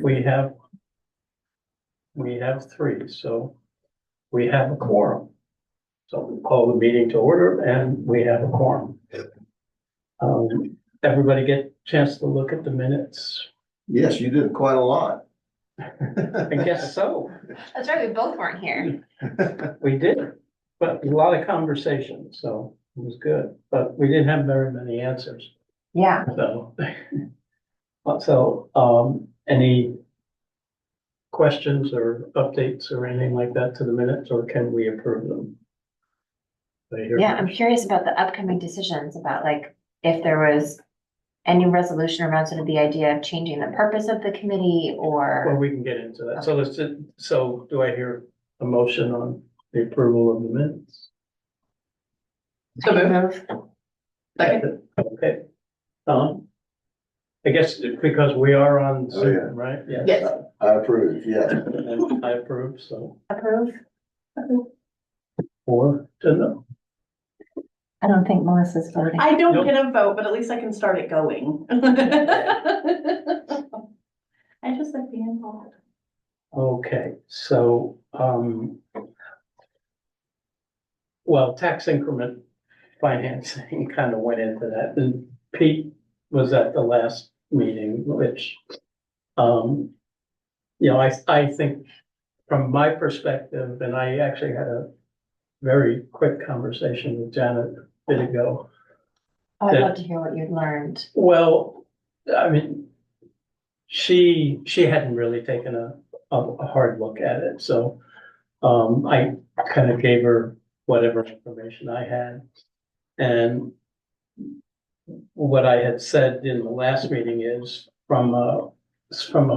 we have three, so we have a quorum. So we call the meeting to order and we have a quorum. Everybody get a chance to look at the minutes? Yes, you did quite a lot. I guess so. That's right, we both weren't here. We did, but a lot of conversation, so it was good, but we didn't have very many answers, Yeah. so. Any questions or updates or anything like that to the minutes, or can we approve them? Yeah, I'm curious about the upcoming decisions about like if there was any resolution around sort of the idea of changing the purpose of the committee Well, or. we can get into that. So do I hear a motion on the approval of the minutes? So move. Second. Okay. I guess because we are on Oh, yeah. Zoom, right? Yes. I approve, yes. And I approve, so Approve? 4-0. I don't think Melissa's voting. I don't Nope. get a vote, but at least I can start it going. I just like being involved. Okay, so, well, tax increment financing kind of went into that, and Pete was at the last meeting, which, I think from my perspective, and I actually had a very quick conversation with Janet a bit ago. I'd love to hear what you'd learned. Well, I mean, she hadn't really taken a hard look at it, so I kind of gave her whatever information I had. And what I had said in the last meeting is from a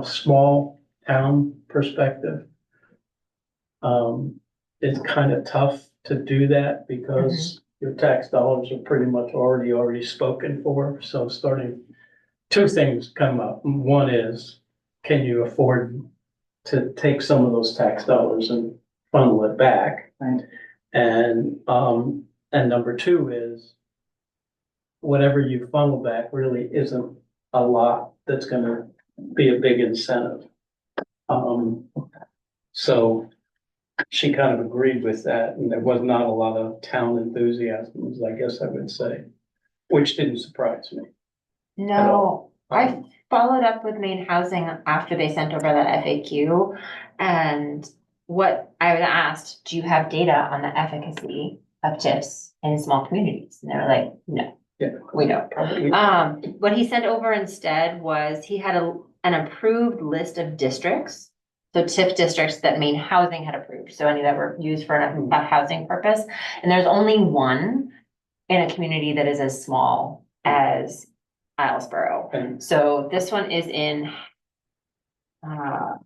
small town perspective, it's kind of tough to do that because your tax dollars are pretty much already spoken for. So two things come up. One is, can you afford to take some of those tax dollars and funnel it back? Right. And number two is, whatever you funnel back really isn't a lot that's gonna be a big incentive. So she kind of agreed with that, and there was not a lot of town enthusiasm, I guess I would say, which didn't surprise me. No, I followed up with Maine Housing after they sent over that FAQ. And what I was asked, do you have data on the efficacy of TIFs in small communities? And they were like, no, Yeah. we don't. Probably. What he sent over instead was he had an approved list of districts. So TIF districts that Maine Housing had approved. So any that were used for a housing purpose. And there's only one in a community that is as small as Islesboro. And So this one is in Heartland,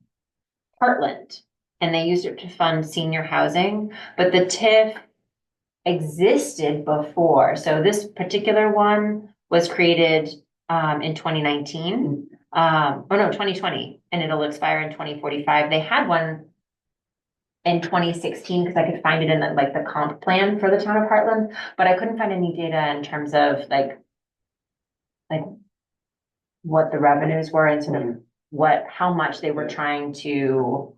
and they used it to fund senior housing, but the TIF existed before. So this particular one was created in 2019. 2020, and it'll expire in 2045. They had one in 2016 because I could find it in the comp plan for the town of Heartland, but I couldn't find any data in terms of like what the revenues were and sort of how much they were trying to,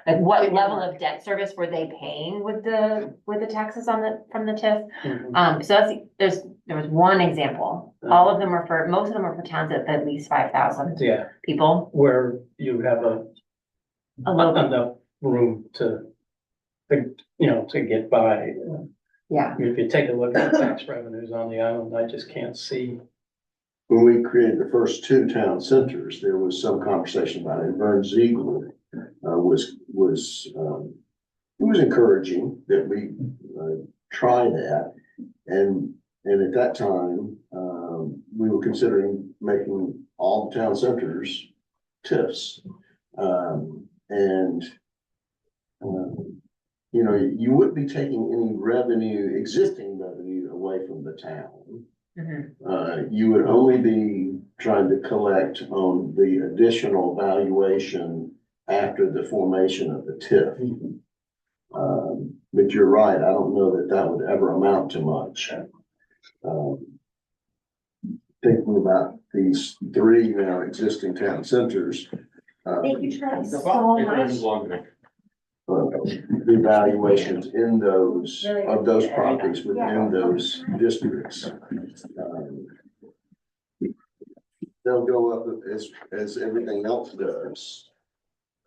like what level of debt service were they paying with the taxes from the TIF? So there was one example. All of them were most of them were for towns at least 5,000 people. where you have enough room to get by. Yeah. If you take a look at tax revenues on the island, I just can't see. When we created the first two town centers, there was some conversation about it. Vern Ziegler it was encouraging that we try that. And at that time, we were considering making all the town centers TIFs. You wouldn't be taking any existing revenue away from the town. You would only be trying to collect on the additional valuation after the formation of the TIF. But you're right, I don't know that would ever amount to much. thinking about these three now existing town centers. Thank you, Charlie, The so it much. is longer. The valuations in those, of those properties within those districts. They'll go up as everything else does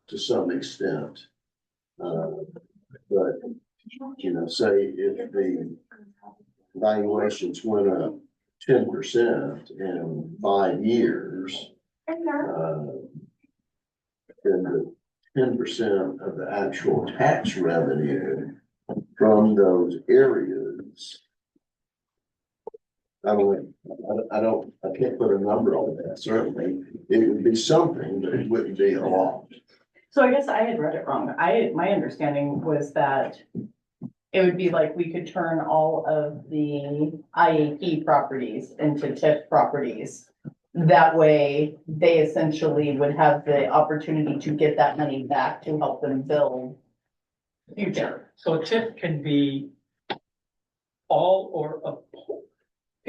to some extent. But, you know, say if the valuations went up 10% in 5 years, then the 10% of the actual tax revenue from those areas. I can't put a number on that, certainly. It would be something, but it wouldn't be a lot. So I guess I had read it wrong. My understanding was that it would be like we could turn all of the IAP properties into TIF properties. That way, they essentially would have the opportunity to get that money back to help them build future. So a TIF can be all or a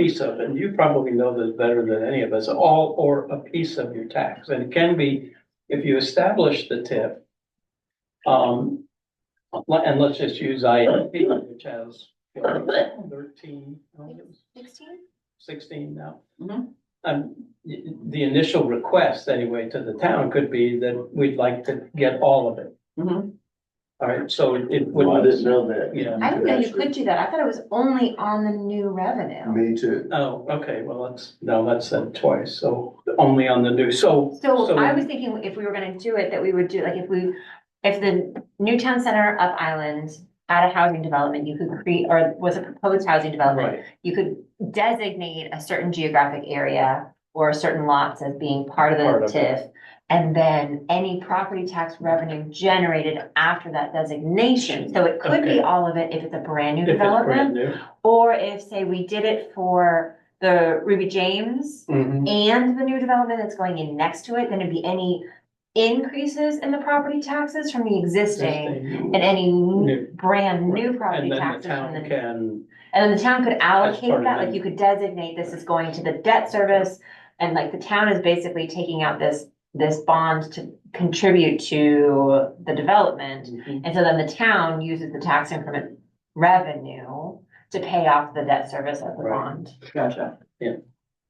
piece of, and you probably know this better than any of us, all or a piece of your tax. And it can be, if you establish the TIF, and let's just use IAP, which has 13, 16 now. Mhm. The initial request anyway to the town could be that we'd like to get all of it. Mhm. All right, so it Well, I would, didn't know that. Yeah. I didn't know you could do that. I thought it was only on the new revenue. Me too. oh, okay, well, that's said twice, so only on the new, so. So I was thinking if we were gonna do it, that we would do, like, if the Newtown Center of Island had a housing development, you could create, or was a proposed housing development, Right, you could designate a certain geographic area or certain lots as being part of Part the of it. TIF. And then any property tax revenue generated after that designation, so it could be Okay. all of it if it's a brand new if it's brand development. new. Or if, say, we did it for the Ruby James Mhm. and the new development that's going in next to it, then it'd be any increases in the property taxes from the existing and any New. brand new And property then the taxes from town the. can, And then the town could allocate part of that, the- like you could designate this is going to the debt service. And like the town is basically taking out this bond to contribute to the development. And so then the town uses the tax increment revenue to pay off the debt service of the Right. bond. Gotcha.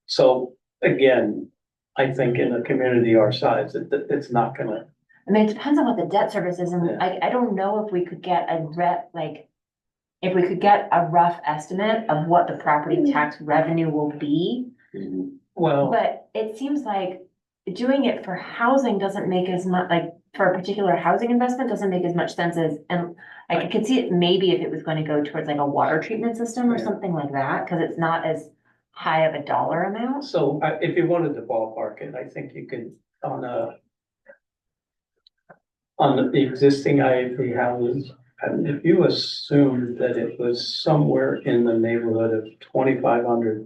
so again, I think in a community our size, it's not gonna, I mean, it depends on what the debt service is, and Yeah. I don't know if we could get if we could get a rough estimate of what the property tax revenue will be. Mhm. well, But it seems like doing it for housing doesn't make as much, like, for a particular housing investment, doesn't make as much sense as, and I could see it maybe if it was going to go towards like a water treatment system or Yeah. something like that, because it's not as high of a dollar amount. so if you wanted to ballpark it, I think you could, on the existing IAP houses, and if you assume that it was somewhere in the neighborhood of 2,500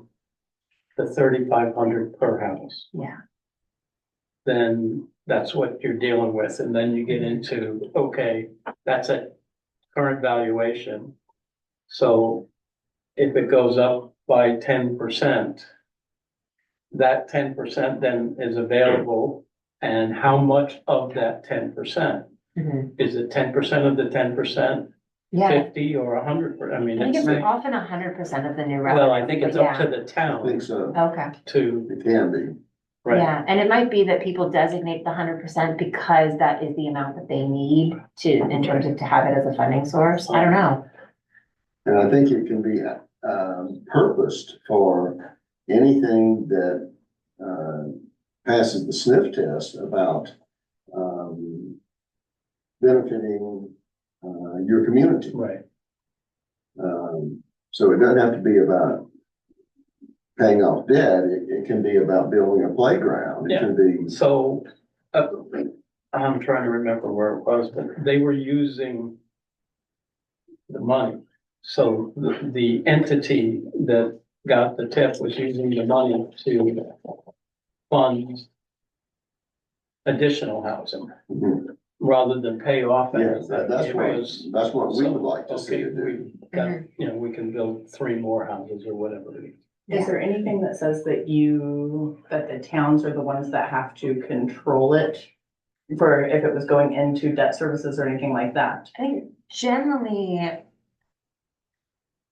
to 3,500 per house, Yeah. then that's what you're dealing with. And then you get into, okay, that's a current valuation. So if it goes up by 10%, that 10% then is available. And how much of that 10%? Mhm. Is it 10% of the 10%, Yeah, 50 or 100? I mean, I think it's it's, often 100% of the new revenue. well, I think it's but up to the I town think so. Okay. to, It can be. right, Yeah, and it might be that people designate the 100% because that is the amount that they need to, in terms of to have it as a funding source. I don't know. And I think it can be, purposed for anything that, passes the sniff test about, benefiting, your community. right. So it doesn't have to be about paying off debt. It can be about building a playground. It can be, So, I'm trying to remember where it was, but they were using the money. So the entity that got the tip was using the money to fund additional housing Mhm. rather than pay off. yes, anything. that's It what, was- that's what we would like to see Okay, it do. we got, we can build 3 more houses or whatever. Is there anything that says that that the towns are the ones that have to control it? For if it was going into debt services or anything like that? I think generally,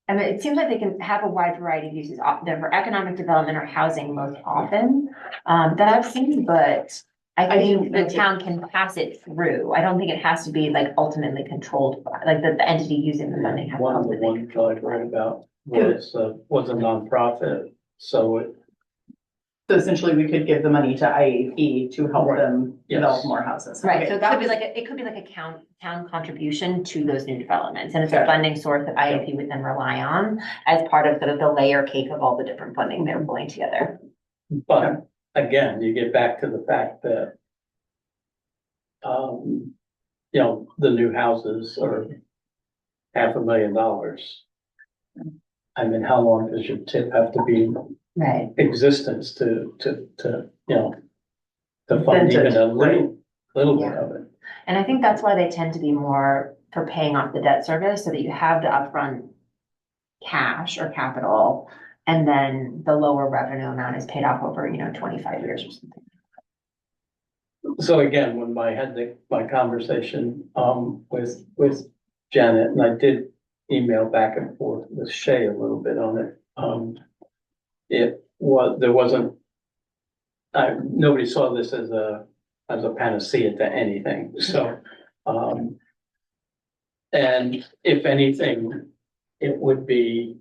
I mean, it seems like they can have a wide variety of uses. They're for economic development or housing most often, that I've seen, but I I think didn't the know that- town can pass it through. I don't think it has to be like ultimately controlled by, like the entity using the funding. has to One of the ultimately ones control I read about was a nonprofit, so it, So essentially, we could give the money to IAP to help Right. them Yes. develop more houses. Right, Okay, so it that could be was- like, it could be like a town contribution to those new developments, and it's a Got it. funding source that IAP would then rely on as part of sort of the layer cake of all the different funding they're pulling together. but again, you get back to the fact that the new houses are $500,000. I mean, how long does your tip have to be in Right. existence to to fund Vent it, even a right. little bit Yeah. of it? And I think that's why they tend to be more for paying off the debt service, so that you have the upfront cash or capital, and then the lower revenue amount is paid off over, 25 years or something. So again, when I had my conversation, with Janet, and I did email back and forth with Shay a little bit on it. There wasn't, nobody saw this as a panacea to anything, so, and if anything, it would be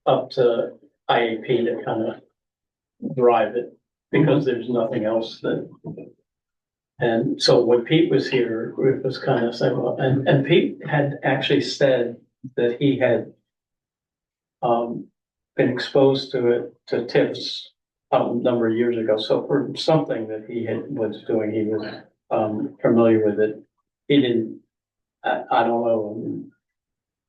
up to IAP to kind of drive it, because there's nothing else that. And so when Pete was here, it was kind of saying, well, and Pete had actually said that he had been exposed to it, to TIFs a number of years ago. So for something that was doing, he was familiar with it. He didn't, I don't know,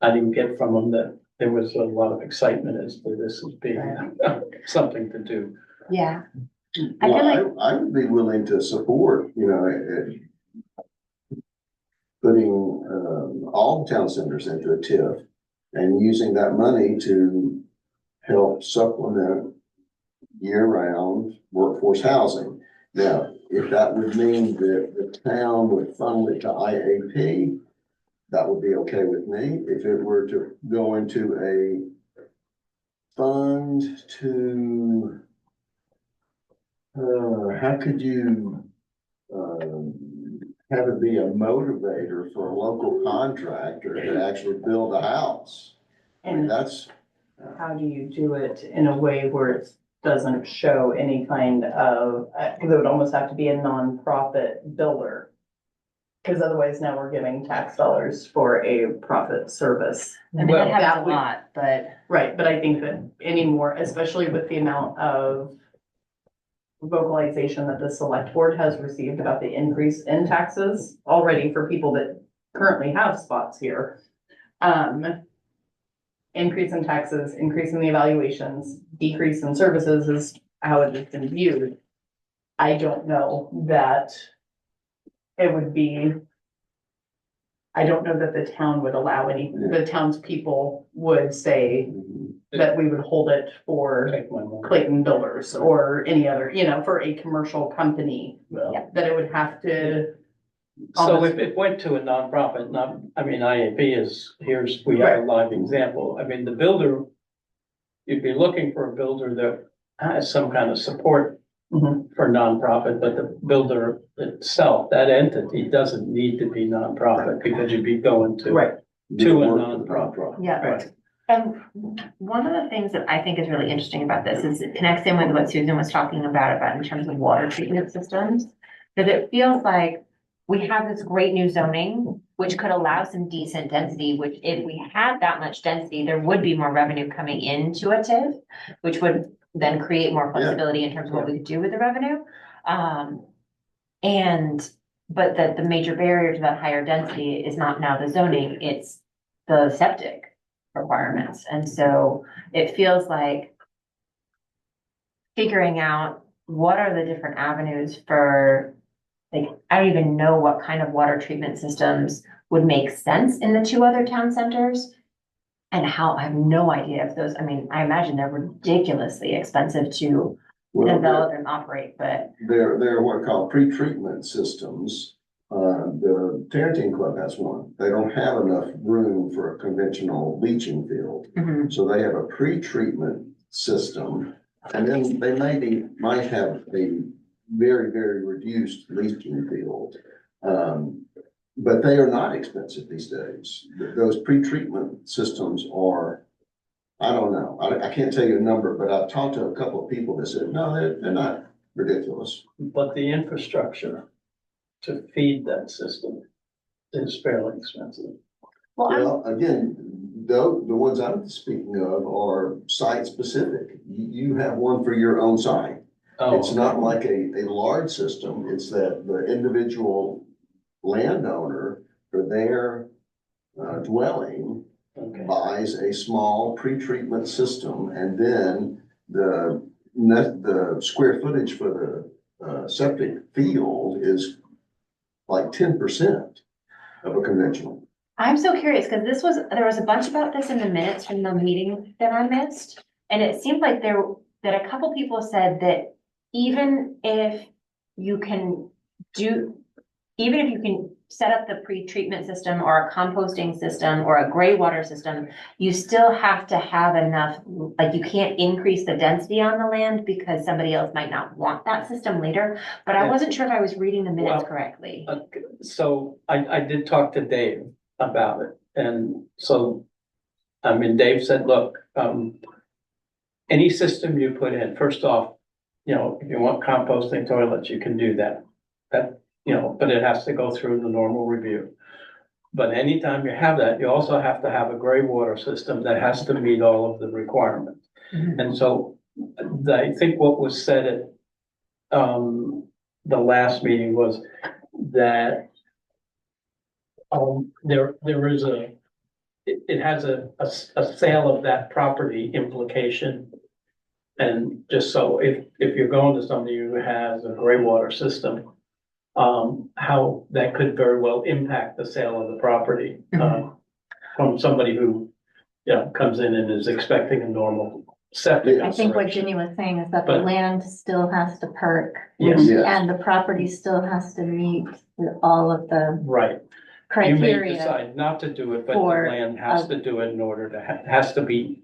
I didn't get from him that there was a lot of excitement as to this as being something to do. Yeah. I feel like, Well, I would be willing to support, putting, all town centers into a TIF and using that money to help supplement year-round workforce housing. Now, if that would mean that the town would funnel it to IAP, that would be okay with me. If it were to go into a fund to, how could you, have it be a motivator for a local contractor to actually build a house? I mean, And that's, how do you do it in a way where it doesn't show any kind of, because it would almost have to be a nonprofit builder. Because otherwise now we're giving tax dollars for a profit service. I mean, Well, that happens that a would- lot, but Right, but I think that anymore, especially with the amount of vocalization that the select board has received about the increase in taxes already for people that currently have spots here. Increase in taxes, increase in the evaluations, decrease in services is how it has been viewed. I don't know that it would be. I don't know that the town would allow the townspeople would say that we would hold it for Take my money. Clayton Builders or any other, for a commercial company, Well, that it would have to. so if it went to a nonprofit, IAP we have a live example. I mean, the builder, you'd be looking for a builder that has some kind of support Mhm. for nonprofit, but the builder itself, that entity doesn't need to be nonprofit because you'd be going to. Right, To a work for the nonprofit. yeah. Right. And one of the things that I think is really interesting about this is it connects in with what Susan was talking about in terms of water treatment systems. That it feels like we have this great new zoning, which could allow some decent density, which if we had that much density, there would be more revenue coming into a TIF, which would then create more flexibility in terms of what we could do with the revenue. But the major barrier to that higher density is not now the zoning, it's the septic requirements. And so it feels like figuring out what are the different avenues for, like, I don't even know what kind of water treatment systems would make sense in the two other town centers. And how, I have no idea if those, I mean, I imagine they're ridiculously expensive to Well, develop and operate, but they're what are called pre-treatment systems. The Tarantine Club has one. They don't have enough room for a conventional leaching field. mhm, So they have a pre-treatment system, and then they might have a very, very reduced leaching field. But they are not expensive these days. Those pre-treatment systems are, I don't know, I can't tell you a number, but I've talked to a couple of people that said, no, they're not ridiculous. But the infrastructure to feed that system is fairly expensive. Well, Well, again, though, the ones I'm speaking of are site specific. You have one for your own site. It's not like a large system. It's that the individual landowner for their dwelling Okay, buys a small pre-treatment system, and then the square footage for the septic field is like 10% of a conventional. I'm so curious, because there was a bunch about this in the minutes from the meeting that I missed. And it seemed like that a couple people said that even if you can set up the pre-treatment system or a composting system or a gray water system, you still have to have enough, like you can't increase the density on the land because somebody else might not want that system later. But I Yeah. wasn't sure if I was reading the minutes Well, correctly. So I did talk to Dave about it, and so, I mean, Dave said, look, any system you put in, first off, you know, if you want composting toilets, you can do that. You know, but it has to go through the normal review. But anytime you have that, you also have to have a gray water system that has to meet all of the requirements. Mhm. And so I think what was said at, the last meeting was that, there is it has a sale of that property implication. And just so if you're going to somebody who has a gray water system, how that could very well impact the sale of the property, from somebody who, you know, comes in and is expecting a normal septic. I think what operation. Ginny was saying is that the But- land still has to perk Yes, Yes. and the property still has to meet all of the right. You may criteria. decide not to do it, but the for land has to do it in order to, has to be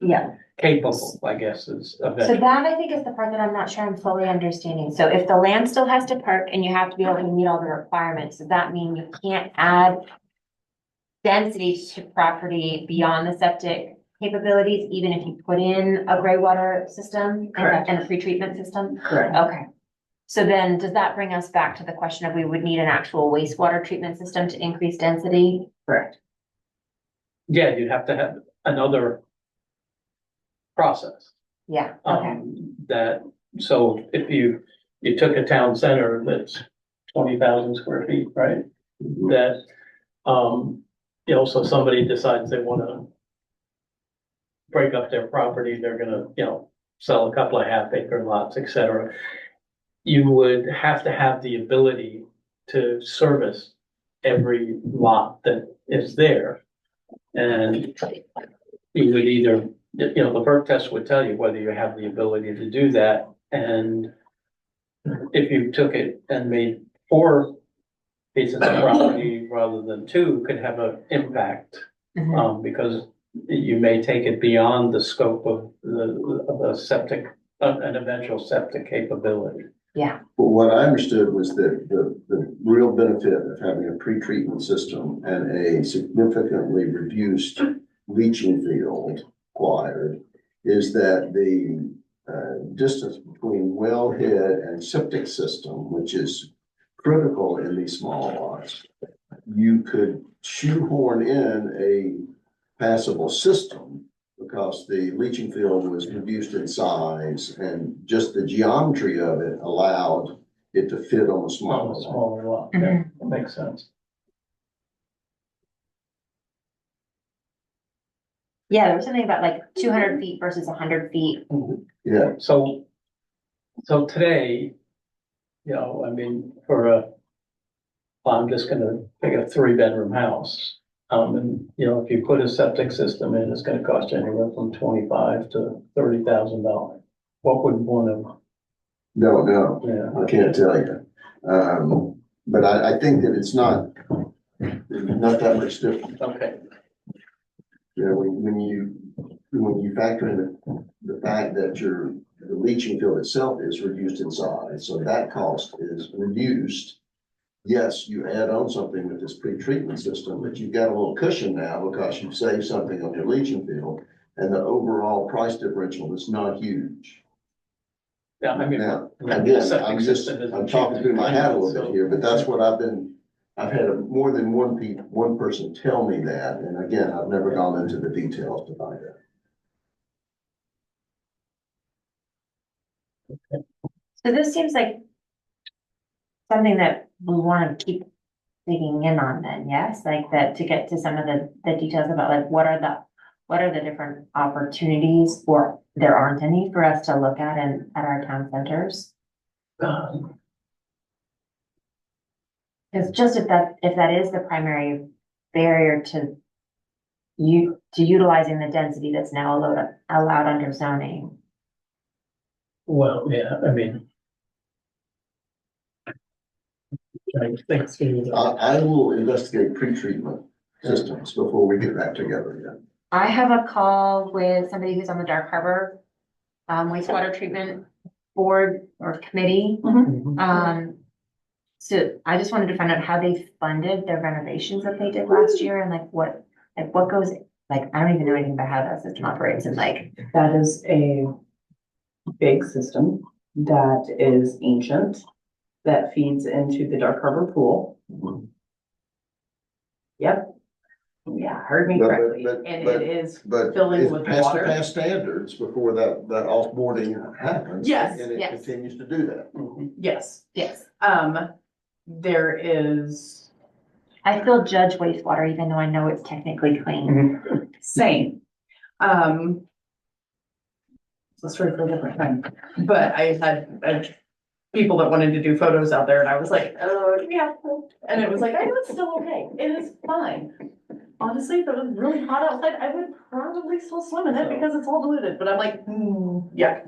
Yeah, capable, I guess, is So eventually. that I think is the part that I'm not sure I'm fully understanding. So if the land still has to perk and you have to be able to meet all the requirements, does that mean you can't add density to property beyond the septic capabilities, even if you put in a gray water system Correct. and a pretreatment system? correct. Okay. So then does that bring us back to the question of we would need an actual wastewater treatment system to increase density? Correct. Yeah, you'd have to have another process. Yeah, okay. That, so if you took a town center that's 20,000 square feet, right? That, you know, so somebody decides they wanna break up their property, they're gonna, you know, sell a couple of half acre lots, et cetera. You would have to have the ability to service every lot that is there. And you would either, you know, the perk test would tell you whether you have the ability to do that. And if you took it and made 4 pieces of property rather than 2, could have an impact. Mhm. Because you may take it beyond the scope of the septic, an eventual septic capability. Yeah, But what I understood was that the real benefit of having a pre-treatment system and a significantly reduced leaching field required is that the distance between wellhead and septic system, which is critical in these small lots, you could shoehorn in a passable system because the leaching field was reduced in size and just the geometry of it allowed it to fit on a On smaller a lot. smaller lot, yeah, that makes sense. yeah, there was something about like 200 feet versus 100 feet. Yeah, So today, you know, I mean, well, I'm just gonna pick a 3-bedroom house. And, you know, if you put a septic system in, it's gonna cost you anywhere from $25,000 to $30,000. What would one of, Don't know. yeah, I can't tell you. But I think that it's not that much different. okay, You know, when you factor in the fact that the leaching field itself is reduced in size, so that cost is reduced. Yes, you add on something with this pre-treatment system, but you've got a little cushion now because you've saved something on your leaching field, and the overall price differential is not huge. yeah, I mean. Now, the again, septic system isn't I'm talking cheap through my hat a to little bit clean, here, but that's what I've had more than one person tell me that, and again, I've never gone into the details to find out. So this seems like something that we want to keep digging in on then, yes? Like that to get to some of the details about like what are the different opportunities, or there aren't any for us to look at at our town centers? so. Because just if that is the primary barrier to utilizing the density that's now allowed under zoning. Well, yeah, I mean. I think through the- I will investigate pre-treatment systems before we get back together again. I have a call with somebody who's on the Dark Harbor wastewater treatment board or committee. So I just wanted to find out how they funded the renovations that they did last year and like what goes, like, I don't even know anything about how that system operates and like, That is a big system that is ancient, that feeds into the Dark Harbor pool. Yep. Yeah, heard me But- correctly, but- and but- it is But filling it's with past the water. past standards before that offboarding happens. Yes, And it yes. continues to do that. Mhm. Yes, yes. there is I still judge wastewater even though I know it's technically clean. same. Let's try for a different time, but I had people that wanted to do photos out there and I was like, oh, yeah. And it was like, I know it's still okay. It is fine. Honestly, if it was really hot outside, I would probably still swim in it because it's all diluted, but I'm like, yeah.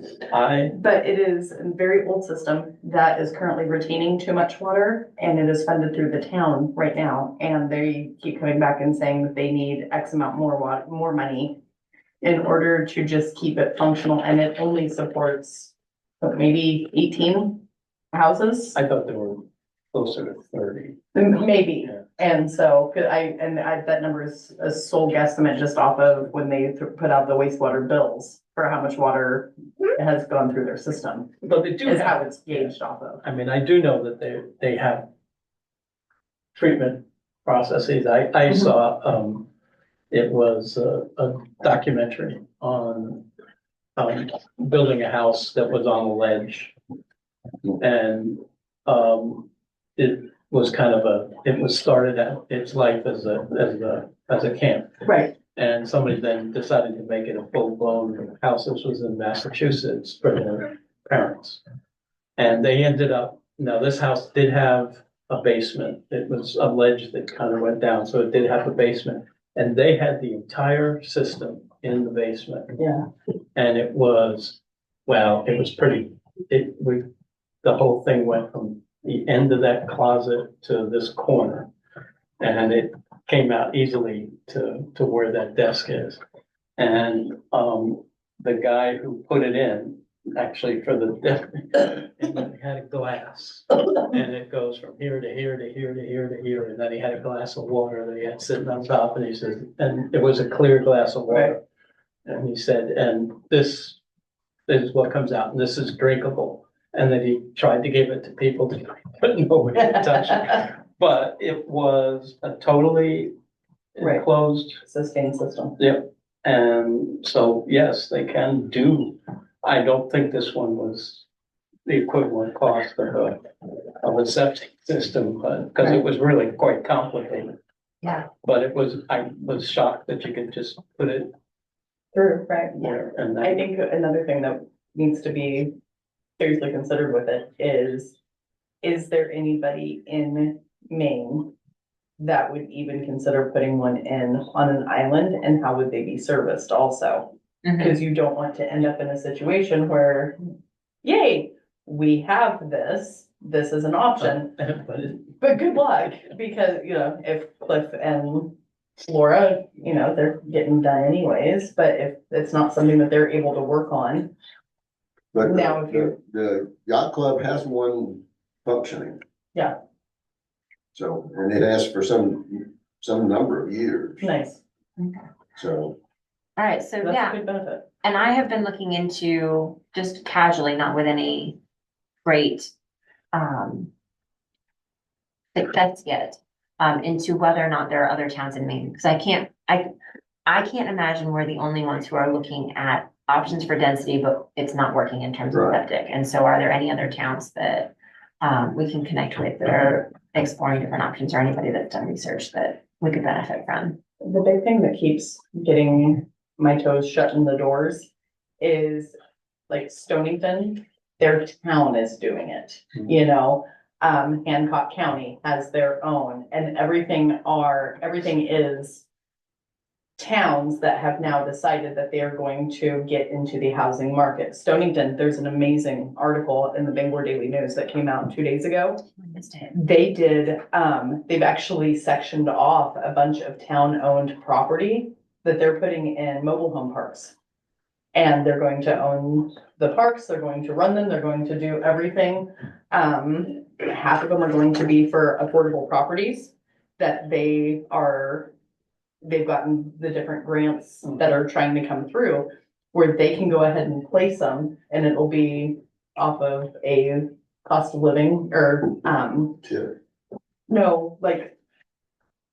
But it is a very old system that is currently retaining too much water and it is funded through the town right now. And they keep coming back and saying that they need X amount more money in order to just keep it functional, and it only supports maybe 18 houses. I thought they were closer to 30. Maybe, Yeah. and so, that number is a sole guesstimate just off of when they put out the wastewater bills for how much water has gone through their system, But they do is how have, it's gauged off of. I mean, I do know that they have treatment processes. I saw, it was a documentary on, building a house that was on a ledge. And, it was kind of it was started out, its life as a camp. Right. And somebody then decided to make it a full-blown house. This was in Massachusetts for their parents. And they ended up, now this house did have a basement. It was a ledge that kind of went down, so it did have a basement. And they had the entire system in the basement. Yeah. And it was, well, it was pretty, the whole thing went from the end of that closet to this corner. And it came out easily to where that desk is. And, the guy who put it in, actually for the desk, it had a glass. And it goes from here to here to here to here to here, and then he had a glass of water that he had sitting on top, and he said, and it was a clear glass of water. And he said, and this is what comes out, and this is drinkable. And then he tried to give it to people, but nobody would touch it. But it was a totally Right. enclosed. Sustained system. Yep. And so, yes, they can do, I don't think this one was the equivalent cost of a septic system, but, because it was really quite complicated. Yeah. But I was shocked that you could just put it True, right. there and I then, think another thing that needs to be seriously considered with it is there anybody in Maine that would even consider putting one in on an island, and how would they be serviced also? Mhm. Because you don't want to end up in a situation where, yay, we have this is an option, But but good luck, because, you know, if Cliff and Laura, you know, they're getting done anyways, but if it's not something that they're able to work on. But Now, if you- the yacht club has one functioning. Yeah. So, and it has for some number of years, Nice, so. All right, so that's yeah. a good benefit. And I have been looking into, just casually, not with any great success yet, into whether or not there are other towns in Maine, because I can't imagine we're the only ones who are looking at options for density, but it's not working in terms of Right. septic. And so are there any other towns that we can connect with that are exploring different options, or anybody that's done research that we could benefit from? The big thing that keeps getting my toes shut in the doors is like Stonington, their town is doing it, you know? Hancock County has their own, and everything is towns that have now decided that they are going to get into the housing market. Stonington, there's an amazing article in the Bangor Daily News that came out 2 days ago. They did, they've actually sectioned off a bunch of town-owned property that they're putting in mobile home parks. And they're going to own the parks, they're going to run them, they're going to do everything. Half of them are going to be for affordable properties that they've gotten the different grants that are trying to come through, where they can go ahead and place them, and it'll be off of a cost of living or, Yeah. no, like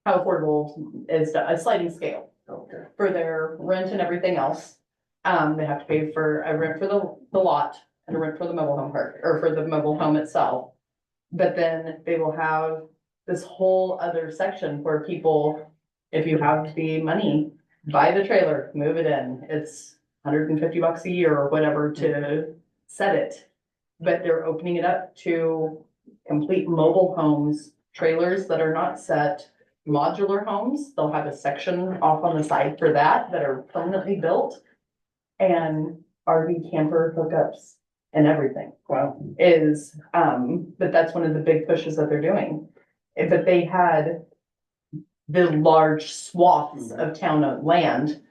how affordable is a sliding scale Okay. for their rent and everything else. They have to pay for a rent for the lot and a rent for the mobile home park, or for the mobile home itself. But then they will have this whole other section where people, if you have the money, buy the trailer, move it in. It's $150 a year or whatever to set it. But they're opening it up to complete mobile homes, trailers that are not set, modular homes. They'll have a section off on the side for that are permanently built. And RV camper hookups and everything. Wow. But that's one of the big pushes that they're doing. But they had the large swaths of town-owned land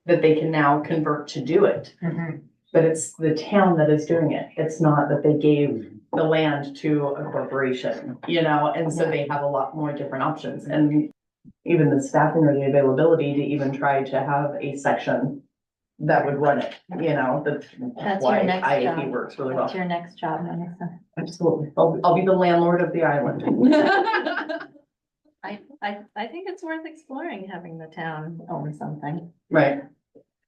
that they can now convert to do it. Mhm. But it's the town that is doing it. It's not that they gave the land to a corporation, you know, and so they have a lot more different options. And even the staffing or the availability to even try to have a section that would run it, you know, that's That's why your next IAP job. works really well. That's your next job, Melissa. Absolutely. I'll be the landlord of the island. I think it's worth exploring, having the town own something. Right.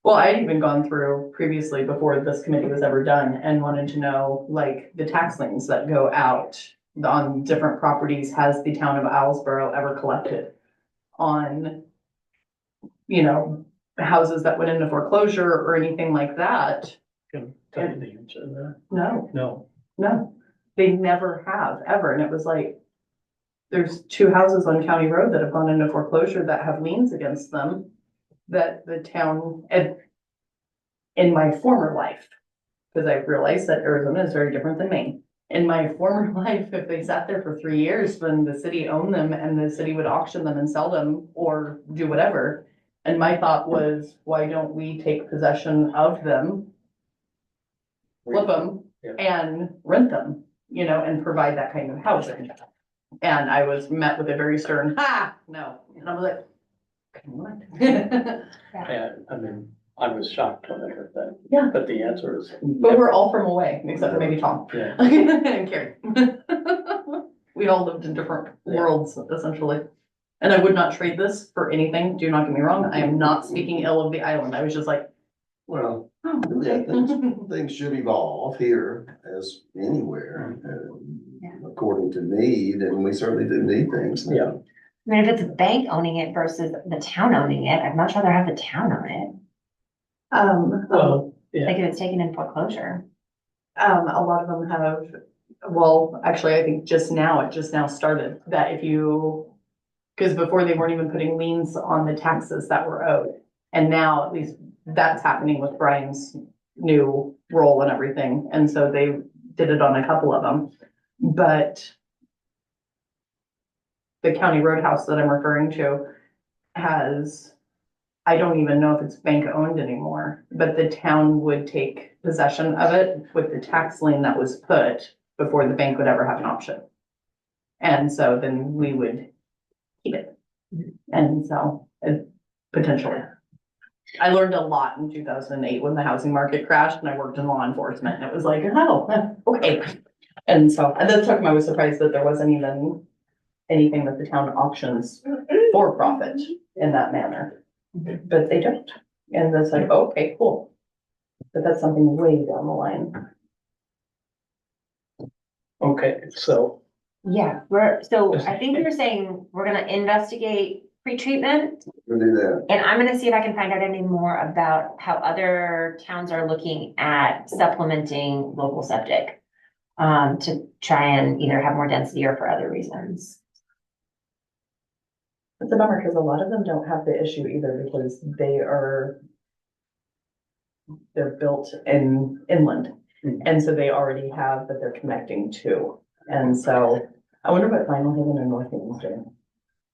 Well, I'd even gone through previously before this committee was ever done and wanted to know, like, the tax liens that go out on different properties. Has the town of Islesboro ever collected on, you know, houses that went into foreclosure or anything like that? Can tell you the answer to that. No. No. They never have, ever. And it was like, there's 2 houses on County Road that have gone into foreclosure that have liens against them, that the town, in my former life, because I realized that Arizona is very different than Maine. In my former life, if they sat there for 3 years, then the city owned them and the city would auction them and sell them or do whatever. And my thought was, why don't we take possession of them, flip them, Yeah. and rent them, you know, and provide that kind of housing? And I was met with a very stern, no. And I was like, come on. Yeah, I mean, I was shocked when I heard that. Yeah. But the answer is. But we're all from away, except for maybe Tom Yeah. and Carrie. We all lived in different worlds, essentially. And I would not trade this for anything. Do not get me wrong. I am not speaking ill of the island. I was just like, Well, oh, yeah, okay. things should evolve here as anywhere, according to need, and we certainly do need things. Yeah. I mean, if it's a bank owning it versus the town owning it, I'd much rather have the town own it. Well, yeah, Like if it's taken in foreclosure. A lot of them have, well, actually, I think it just now started that if you Cause before they weren't even putting liens on the taxes that were owed. And now at least that's happening with Brian's new role and everything. And so they did it on a couple of them. But the county roadhouse that I'm referring to has, I don't even know if it's bank owned anymore, but the town would take possession of it with the tax lien that was put before the bank would ever have an option. And so then we would keep it. And so, potentially. I learned a lot in 2008 when the housing market crashed and I worked in law enforcement and it was like, oh, okay. And so, at that time I was surprised that there wasn't even anything that the town auctions for profit in that manner. But they don't. And it's like, okay, cool. But that's something way down the line. Okay, so Yeah, so I think you're saying we're gonna investigate pretreatment, We'll do that. and I'm gonna see if I can find out any more about how other towns are looking at supplementing local septic. To try and either have more density or for other reasons. It's a bummer because a lot of them don't have the issue either because they're built in inland. And so they already have that they're connecting to. And so I wonder what Vinyl Haven and North Haven's doing.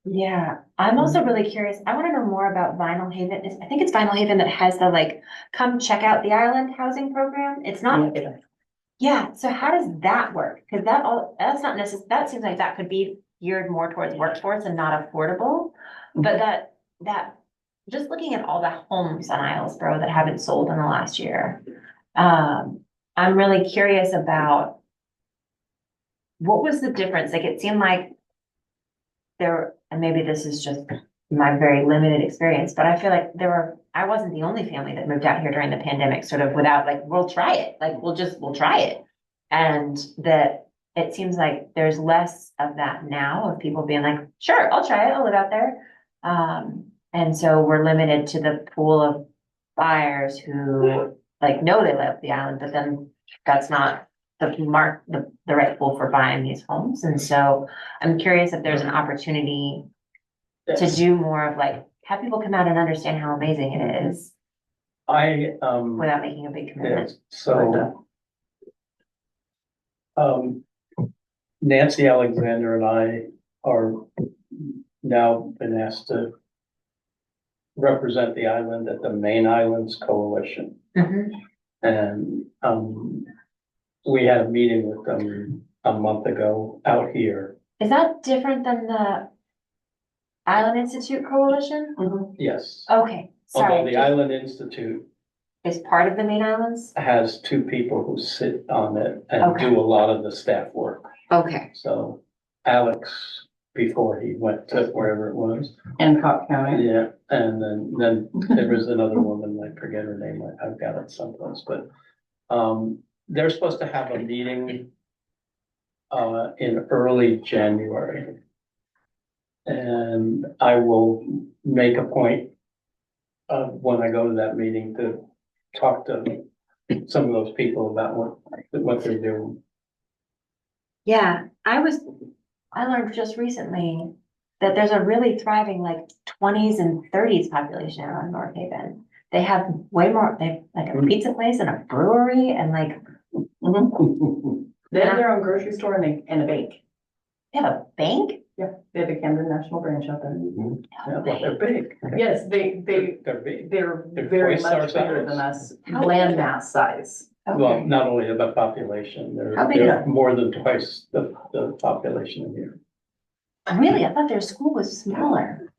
Yeah, I'm also really curious. I wanna know more about Vinyl Haven. I think it's Vinyl Haven that has the like, come check out the island housing program. It's not, yeah, so how does that work? Cause that's not that seems like that could be geared more towards workforce and not affordable. But that, just looking at all the homes on Islesboro that haven't sold in the last year. I'm really curious about what was the difference? Like, it seemed like and maybe this is just my very limited experience, but I feel like I wasn't the only family that moved out here during the pandemic, sort of without like, we'll try it, like, we'll try it. And that it seems like there's less of that now of people being like, sure, I'll try it, I'll live out there. And so we're limited to the pool of buyers who like know they love the island, but then that's not the right pool for buying these homes. And so I'm curious if there's an opportunity to do more of like, have people come out and understand how amazing it is without making a big commitment. yes, so. Nancy Alexander and I are now been asked to represent the island at the Main Islands Coalition. Mhm. And, we had a meeting with them a month ago out here. Is that different than the Island Institute Coalition? Yes. Okay, Although sorry, the Island Institute is part of the Main Islands? has two people who sit on it and Okay. do a lot of the staff work. Okay. So Alex, before he went to wherever it was. Hancock County. Yeah, and then there was another woman, I forget her name, I've got it someplace, but, they're supposed to have a meeting in early January. And I will make a point when I go to that meeting to talk to some of those people about what they're doing. Yeah, I learned just recently that there's a really thriving like 20s and 30s population around North Haven. They have way more, they have like a pizza place and a brewery and like, They have their own grocery store and a bank. they have a bank? Yeah, they have a Camden National branch out there. Yeah, well, they're big. Yes, They're big. they're They're very twice our much bigger size. than us, How land big? mass size. Well, Okay. not only the population, How big they're are- more than twice the population here. Really? I thought their school was smaller.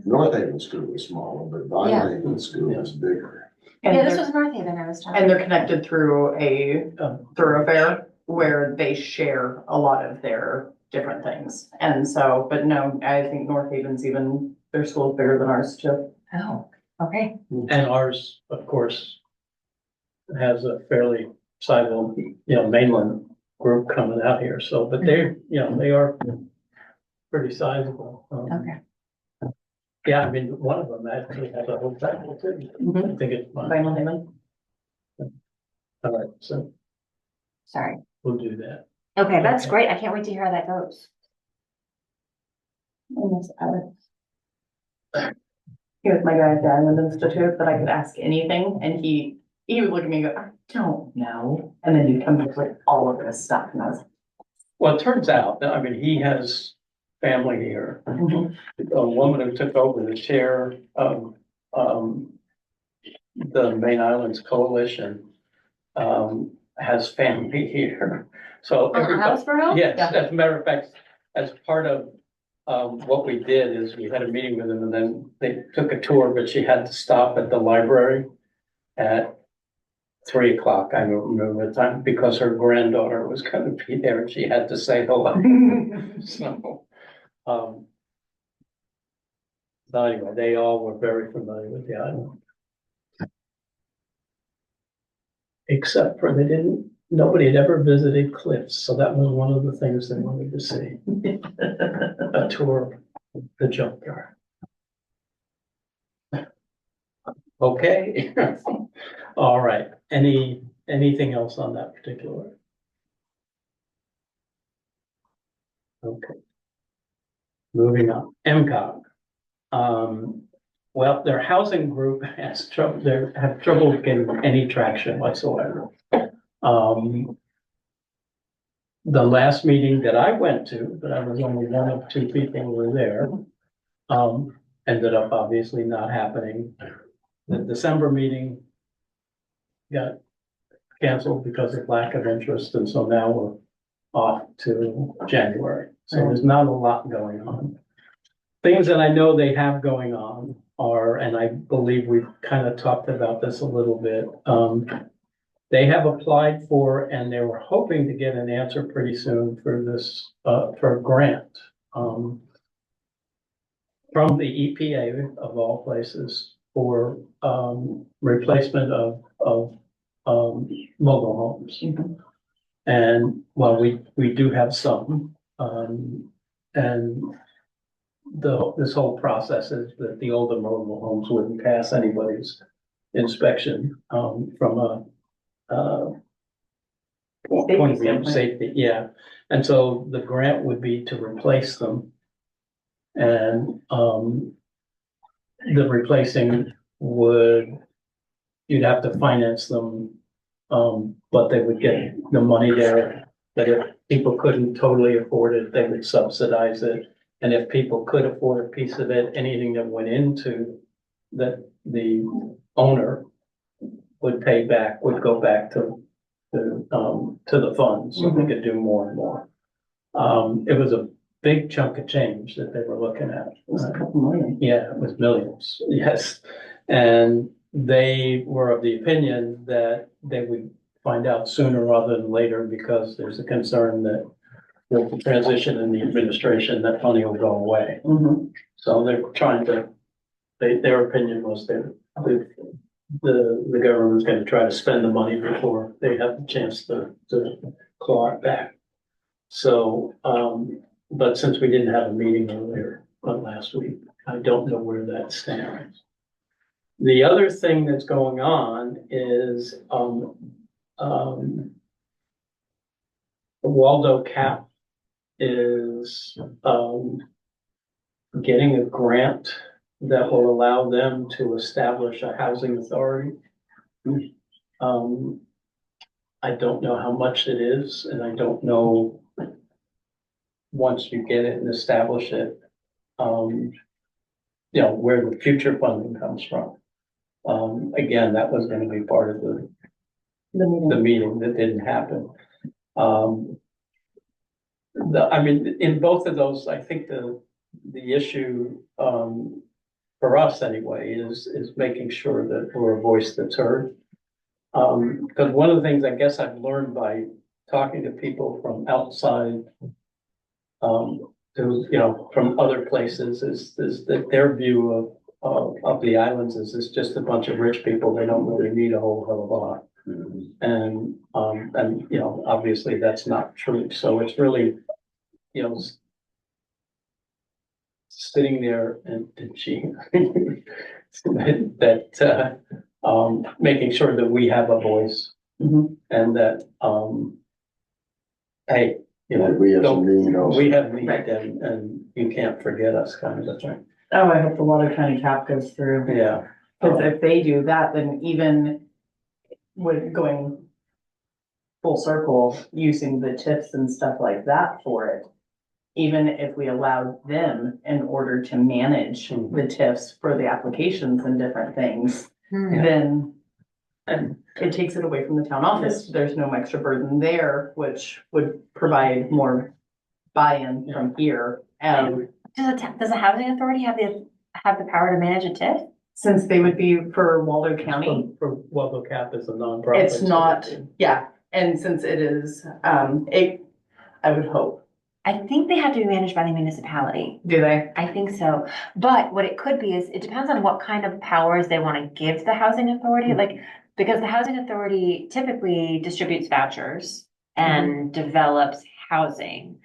North Haven School is smaller, but Yeah. Vinyl Haven School is bigger. And Yeah, this they're- was North Haven I was talking. And they're connected through a thoroughfare where they share a lot of their different things. And so, but no, I think North Haven's even, their school's bigger than ours too. Oh, okay. And ours, of course, has a fairly sizable, mainland group coming out here, so, but they're, they are pretty sizable. Okay. Yeah, I mean, one of them actually has a hotel too. I think it's mine. Vinyl Haven. All right, so Sorry. we'll do that. Okay, that's Okay. great. I can't wait to hear how that goes. Miss Alex. He was my guy at the Island Institute that I could ask anything, and he would look at me and go, I don't know. And then he'd come up with all of this stuff, and I was Well, it turns out, I mean, he has family here. like, A woman who took over the chair of, the Main Islands Coalition, has family here. So everybody, Houseborough? yes, Yeah. as a matter of fact, as part of, what we did is we had a meeting with them and then they took a tour, but she had to stop at the library at 3 o'clock. I don't remember the time, because her granddaughter was gonna be there and she had to say hello. So, so anyway, they all were very familiar with the island. Except for nobody had ever visited Cliffs, so that was one of the things they wanted to see. A tour of the junkyard. Okay. All right, anything else on that particular? Okay. Moving on, MCOG. Well, their housing group has trouble, they have trouble getting any traction whatsoever. The last meeting that I went to, but I was only one of two people who were there, ended up obviously not happening. The December meeting got canceled because of lack of interest, and so now we're off to January. So there's not a lot going on. Things that I know they have going on are, and I believe we've kind of talked about this a little bit. They have applied for, and they were hoping to get an answer pretty soon for this, for a grant. From the EPA of all places for, replacement of mobile homes. And well, we do have some, and this whole process is that the older mobile homes wouldn't pass anybody's inspection, from a, point of view of safety, yeah. And so the grant would be to replace them. And, the replacing you'd have to finance them, but they would get the money there. That if people couldn't totally afford it, they would subsidize it. And if people could afford a piece of it, anything that went into that the owner would pay back, would go back to the fund, so they could do more and more. It was a big chunk of change that they were looking at. Yeah, it was millions, yes. And they were of the opinion that they would find out sooner rather than later, because there's a concern that with the transition in the administration, that money will go away. So they're trying to, their opinion was that the government was gonna try to spend the money before they have the chance to claw it back. So, but since we didn't have a meeting earlier, last week, I don't know where that stands. The other thing that's going on is, Waldo Cap is, getting a grant that will allow them to establish a housing authority. I don't know how much it is, and I don't know, once you get it and establish it, where the future funding comes from. Again, that was gonna be part of the meeting that didn't happen. In both of those, I think the issue, for us anyway, is making sure that we're a voice that's heard. Because one of the things I guess I've learned by talking to people from outside, from other places, is that their view of the islands is it's just a bunch of rich people. They don't really need a whole hell of a lot. And obviously that's not true. So it's really, sitting there and making sure that we have a voice, and that, hey, you know, We have don't, some need also. we have need Right. and you can't forget us kind of a thing. Oh, I hope the Water County cap goes through. Yeah. Cause if they do that, then even with going full circle, using the tips and stuff like that for it, even if we allowed them in order to manage the tips for the applications and different things, Hmm. then And it takes it away from the town office. There's no extra burden there, which would provide more buy-in from here. Does the housing authority have the power to manage a TIF? Since they would be for Waldo County, for Waldo Cap is a nonprofit. it's not, yeah, and since it is, I would hope, I think they have to be managed by the municipality. do they? I think so. But what it could be is, it depends on what kind of powers they want to give the housing authority, like, because the housing authority typically distributes vouchers and develops housing.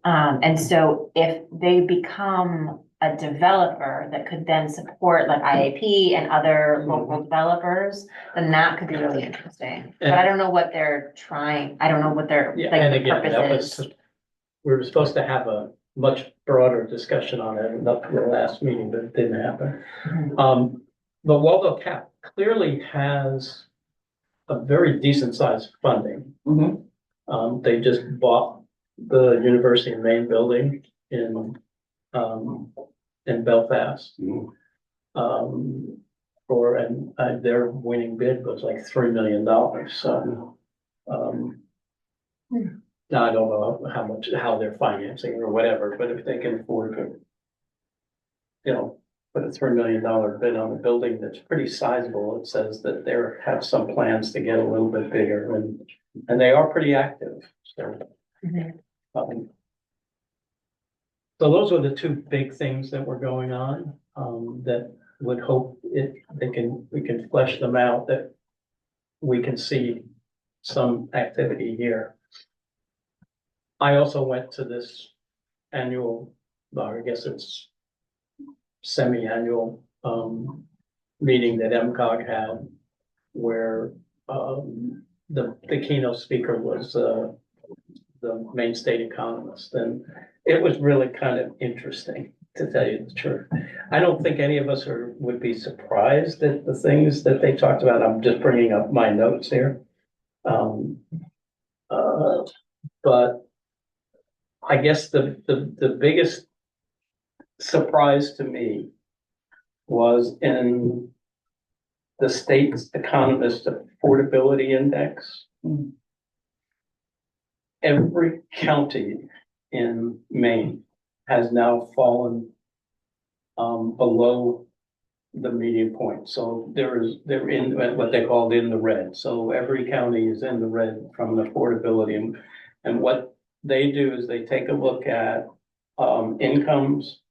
And so if they become a developer that could then support like IAP and other local developers, then that could be really interesting. But I don't know what they're trying, I don't know what their, Yeah, like, and the again, that purpose was, is. we were supposed to have a much broader discussion on it, not the last meeting, but it didn't happen. Mhm. But Waldo Cap clearly has a very decent sized funding. They just bought the University of Maine building in Belfast. Mhm. Their winning bid was like $3 million, so. Now I don't know how they're financing or whatever, but if they can afford to, you know, put a $3 million bid on a building that's pretty sizable, it says that they have some plans to get a little bit bigger and they are pretty active, so. Mhm. So those were the two big things that were going on, that would hope we can flesh them out, that we can see some activity here. I also went to this annual, or I guess it's semi-annual, meeting that MCOG had, where, the keynote speaker was, the Maine State economist, and it was really kind of interesting, to tell you the truth. I don't think any of us would be surprised at the things that they talked about. I'm just bringing up my notes here. But I guess the biggest surprise to me was in the state's economist affordability index. Every county in Maine has now fallen below the median point. So they're in what they called in the red. So every county is in the red from an affordability. And what they do is they take a look at incomes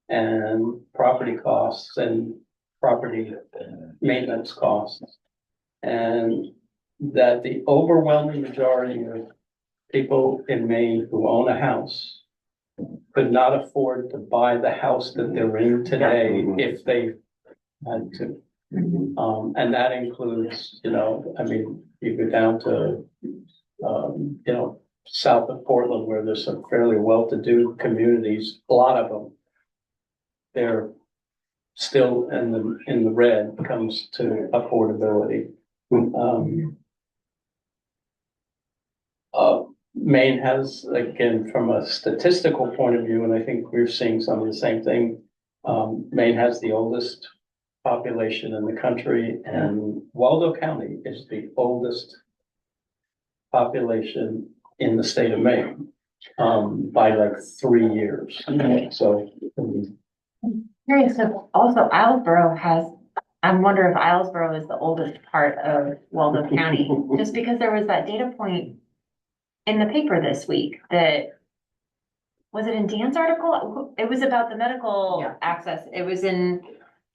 and property costs and property maintenance costs. And that the overwhelming majority of people in Maine who own a house could not afford to buy the house that they're in today if they had to. And that includes, I mean, you go down to, south of Portland, where there's some fairly well-to-do communities, a lot of them, they're still in the red when it comes to affordability. Maine has, again, from a statistical point of view, and I think we're seeing some of the same thing. Maine has the oldest population in the country, and Waldo County is the oldest population in the state of Maine, by like 3 years. So, Curious, so also Islesboro I wonder if Islesboro is the oldest part of Waldo County, just because there was that data point in the paper this week that, was it in Dan's article? It was about the medical Yeah. access. It was in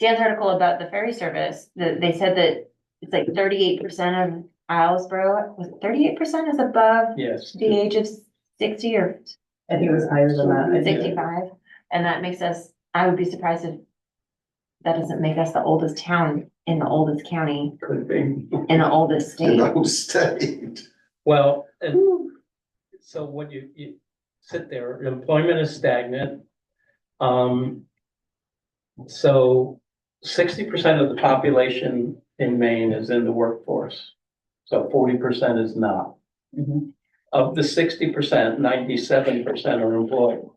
Dan's article about the ferry service, that they said that it's like 38% of Islesboro, was 38% is above yes. the age of 60 or I think it was higher than that. I think. 65. And that makes us, I would be surprised if that doesn't make us the oldest town in the oldest county, Could be. in the oldest In state. the whole state. Well, and so when you sit there, employment is stagnant. So 60% of the population in Maine is in the workforce. So 40% is not. Mhm. Of the 60%, 97% are employed.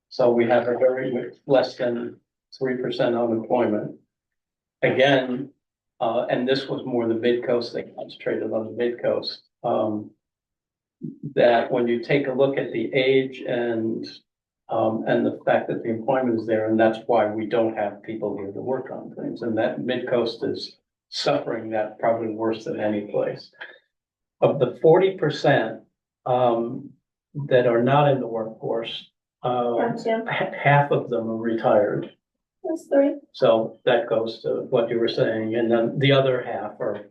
So we have a very less than 3% unemployment. Again, and this was more the mid-coast, they concentrated on the mid-coast. That when you take a look at the age and the fact that the employment is there, and that's why we don't have people here to work on things, and that mid-coast is suffering that probably worse than any place. Of the 40%, that are not in the workforce, half of them are retired. That's three. So that goes to what you were saying, and then the other half are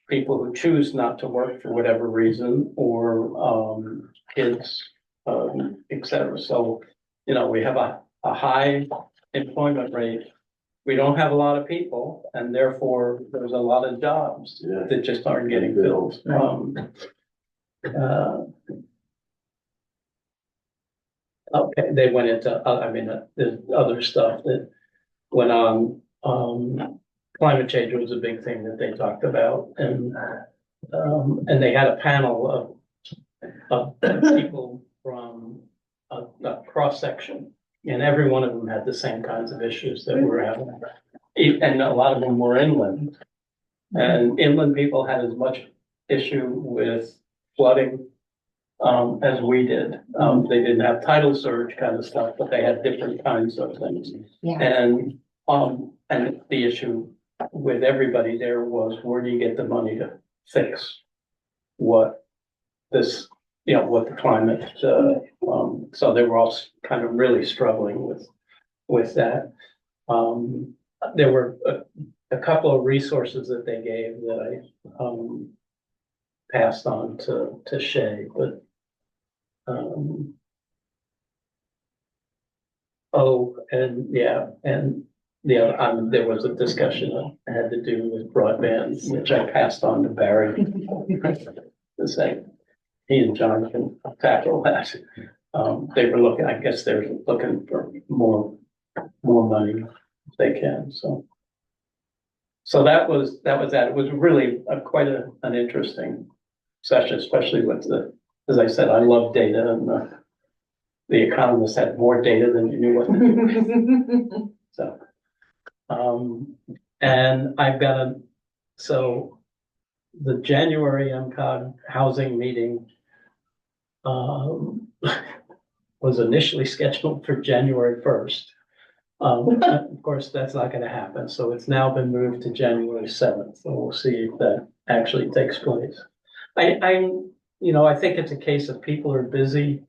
people who choose not to work for whatever reason, or kids, et cetera. So, you know, we have a high employment rate. We don't have a lot of people, and therefore there's a lot of jobs Yeah. that just aren't getting filled. Okay, they went into, there's other stuff that went on. Climate change was a big thing that they talked about, and they had a panel of people from a cross section, and every one of them had the same kinds of issues that we're having. And a lot of them were inland, and inland people had as much issue with flooding as we did. They didn't have tidal surge kind of stuff, but they had different kinds of things. Yeah. And the issue with everybody there was, where do you get the money to fix what this, you know, what the climate, so they were all kind of really struggling with that. There were a couple of resources that they gave that I passed on to Shay, but and the other, there was a discussion that had to do with broadband, which I passed on to Barry. The same, he and John can tackle that. They were looking, I guess they're looking for more money if they can, so. So that was that. It was really quite an interesting session, especially with as I said, I love data, and the economists had more data than you knew what to do. So, and I've got so the January MCOG housing meeting was initially scheduled for January 1st. Of course, that's not going to happen, so it's now been moved to January 7th, so we'll see if that actually takes place. I think it's a case of people are busy,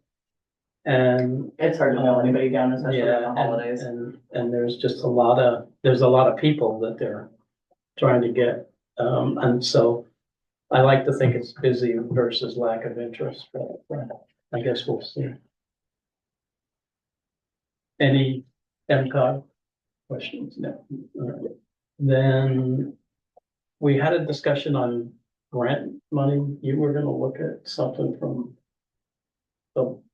and It's hard to nail anybody down, especially on the holidays. and there's just a lot of people that they're trying to get, and so I like to think it's busy versus lack of interest, but I guess we'll see. Any MCOG questions? No. All right. Then we had a discussion on grant money. You were going to look at something from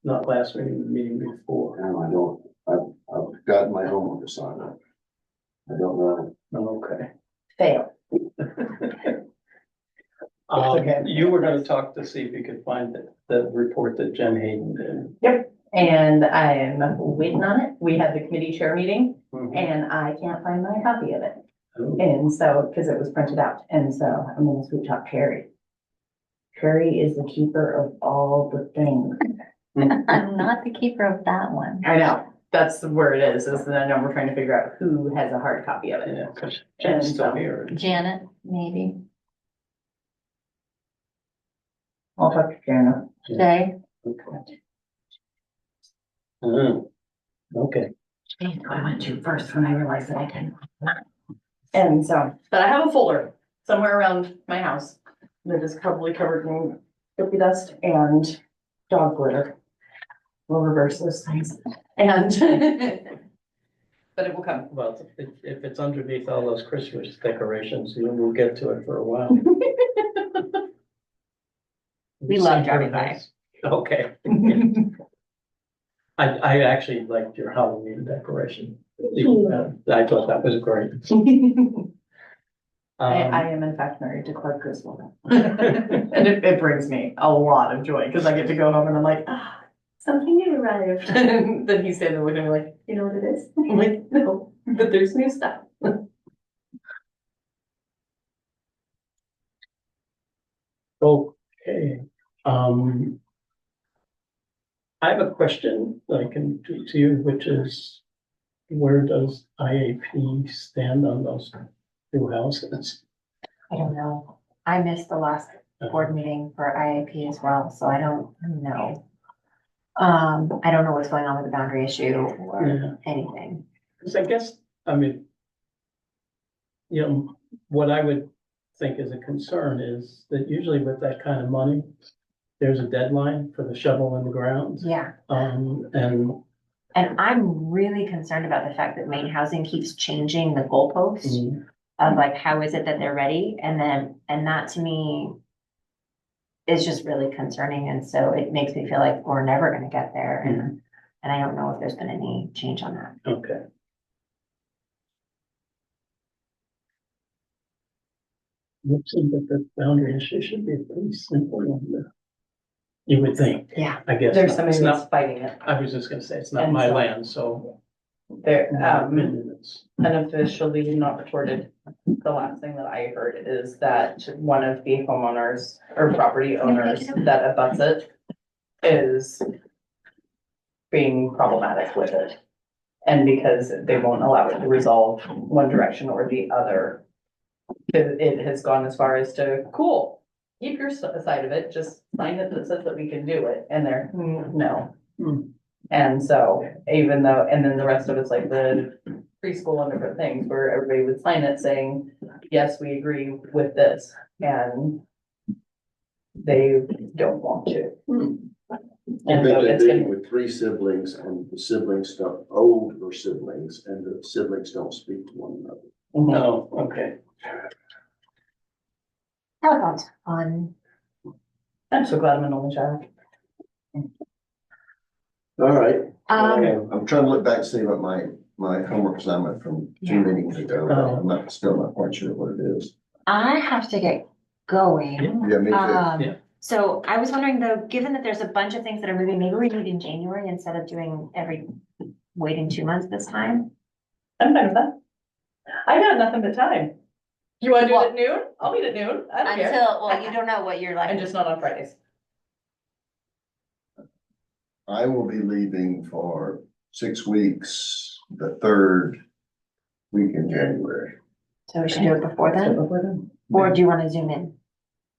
not last meeting, the meeting before. No, I've gotten my homework assignment. I don't know. Okay. Fail. Okay. You were going to talk to see if you could find the report that Jen Hayden did. And I'm waiting on it. We had the committee chair meeting Mhm. and I can't find my copy of it. Oh. And so, because it was printed out, and so I'm gonna sweet talk Carrie. Carrie is the keeper of all the things. I'm not the keeper of that one. I know, that's where it is the number we're trying to figure out who has a hard copy of it. Yeah, because Jen's still And, here. Janet, maybe. I'll talk to Jana. Jay. Okay. Okay. I went to first when I realized that I didn't. And so, but I have a folder somewhere around my house that is probably covered in cookie dust and dog glitter. We'll reverse those things and, but it will come. Well, if it's underneath all those Christmas decorations, we'll get to it for a while. We love driving by. Okay. I actually liked your Halloween decoration. I thought that was great. I am in fact married to Clark Griswold. And it brings me a lot of joy because I get to go home and I'm like, ah, something new arrived. Then he's standing with me like, you know what it is? I'm like, no, but there's new stuff. Okay, I have a question that I can do to you, which is, where does IAP stand on those two houses? I don't know. I missed the last board meeting for IAP as well, so I don't know. I don't know what's going on with the boundary issue or Yeah. anything. Because I guess, I mean, you know, what I would think is a concern is that usually with that kind of money, there's a deadline for the shovel in the ground. Yeah, And and I'm really concerned about the fact that Maine Housing keeps changing the goalposts mm, of like, how is it that they're ready? And that to me is just really concerning. And so it makes me feel like we're never gonna get there. And I don't know if there's been any change on that. okay. Looks like that the boundary issue should be a pretty simple one. You would think, Yeah. I guess. There's not. somebody It's that's not, fighting it. I was just gonna say, it's not And my so- land, so. There, in my opinion, it's- unofficially not recorded. The last thing that I heard is that one of the homeowners or property owners that abuts it is being problematic with it. And because they won't allow it to resolve one direction or the other, it has gone as far as to, cool, keep your side of it, just sign it that says that we can do it. And they're, no. Hmm. And so even though, and then the rest of it's like the preschool and different things where everybody would sign it saying, yes, we agree with this, and they don't want to. I And think so they're it's dealing gonna, with 3 siblings and the siblings stuff, older siblings, and the siblings don't speak to one another. Oh, okay. That sounds fun. I'm so glad I'm an only child. All right. I'm trying to look back, to see what my homework assignment from Yeah. 2 meetings ago, I'm not, still not quite sure what it is. I have to get going. Yeah, me too. Yeah. So I was wondering though, given that there's a bunch of things that are moving, maybe we meet in January instead of waiting 2 months this time. I'm fine with that. I got nothing but time. You wanna do it at noon? I'll meet at noon. I don't care. Well, you don't know what you're like. I'm just not on Fridays. I will be leaving for 6 weeks, the 3rd week in January. So we should do it before then, or do you want to zoom in?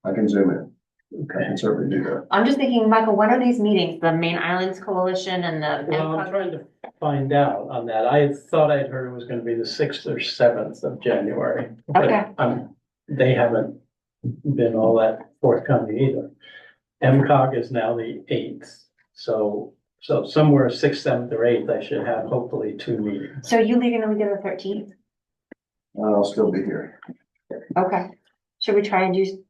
I can zoom in. I Okay. can certainly do that. I'm just thinking, Michael, when are these meetings? The Main Islands Coalition and the. Well, I'm trying to find out on that. I thought I'd heard it was gonna be the 6th or 7th of January. but, Okay. They haven't been all that forthcoming either. MCOG is now the 8th, so somewhere 6th, 7th, or 8th, I should have hopefully 2 meetings. So are you leaving the week of the 13th? I'll still be here. Okay. Should we try and do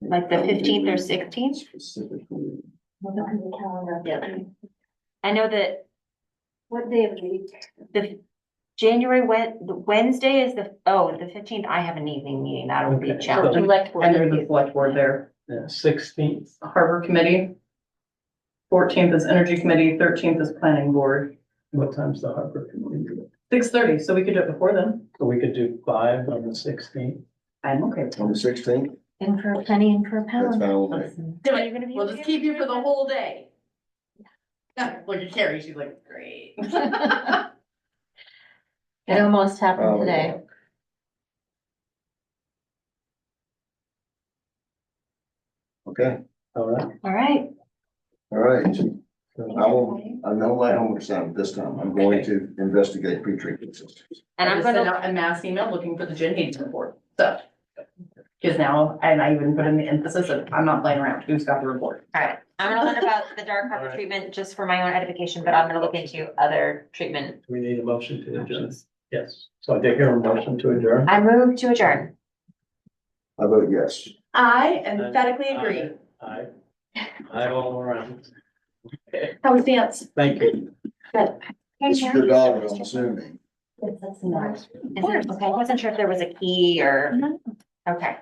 like the 15th or 16th? Specifically. I know that What day of the week? the the Wednesday is the 15th, I have an evening meeting. That would be Okay. challenging. And there's the select board there. 16th, Harbor Committee. 14th is Energy Committee, 13th is Planning Board. what time's the Harbor Committee? 6:30, so we could do it before then. So we could do 5 on the 16th. I'm okay with On the 16th, In for a penny, in for a that's pound. fine with me. Awesome. Do Are it. you gonna be We'll okay just keep you for the with whole day. Look at Carrie, she's like, great. It almost happened Oh, today. Okay, All right. that? All right. all right. So- I know my homework assignment this time. I'm going to investigate pre-treatment systems. And I I'm just sent gonna, out a mass email looking for the Jen Hayes report, so. Cause now, and I even put in the emphasis of, I'm not playing around, who's got the report? all right, I'm gonna learn about the dark harbor Alright. treatment just for my own edification, but I'm gonna look into other treatment. We need a motion to adjourn. Yes, so I did hear a motion to adjourn. I move to adjourn. I vote yes. I emphatically agree. Aye. Hi all around. How was dance? Thank you. Good. It's your daughter, I'm assuming. Yes, that's nice. Okay, I wasn't sure if there was a key or, okay.